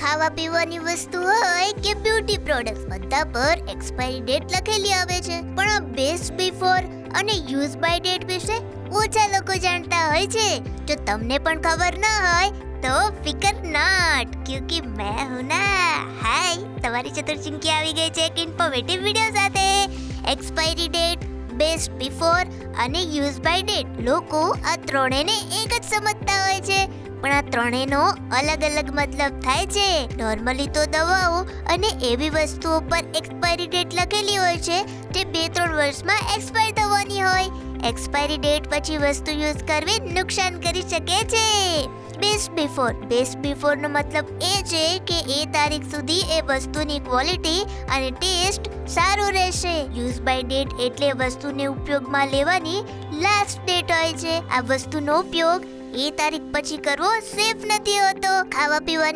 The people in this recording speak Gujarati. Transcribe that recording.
ખાવા પીવાની વસ્તુ હોય કે બ્યુટી પ્રોડક્ટ્સ બધા પર એક્સપાયરી ડેટ લખેલી આવે છે, પણ આ બેસ્ટ બિફોર અને યુઝ બાય ડેટ વિશે ઓછા લોકો જાણતા હોય છે. જો તમને પણ ખબર ના હોય તો ફિકર નોટ, ક્યોંકि મેં હું ના. હાય, તમારી ચતુર ચિંકી આવી ગઈ છે એક ઇન્ફોર્મેટિવ વિડિયો સાથે. એક્સપાયરી ડેટ, બેસ્ટ બિફોર અને યુઝ બાય ડેટ, લોકો આ ત્રણેયને એક જ સમજતા હોય છે, પણ આ ત્રણેયનો અલગ અલગ મતલબ થાય છે. નોર્મલી તો દવાઓ અને એવી વસ્તુઓ પર એક્સપાયરી ડેટ લખેલી હોય છે જે 2-3 વર્ષમાં એક્સપાયર થવાની હોય. એક્સપાયરી ડેટ પછી વસ્તુ યુઝ કરવી નુકસાન કરી શકે છે. બેસ્ટ બિફોરનો મતલબ એ છે કે એ તારીખ સુધી એ વસ્તુની ક્વોલિટી અને ટેસ્ટ સારું રહેશે. યુઝ બાય ડેટ એટલે વસ્તુને ઉપયોગમાં લેવાની લાસ્ટ ડેટ હોય છે. આ વસ્તુનો ઉપયોગ એ તારીખ પછી કરવો સેફ નથી હોતો. ખાવા પીવાની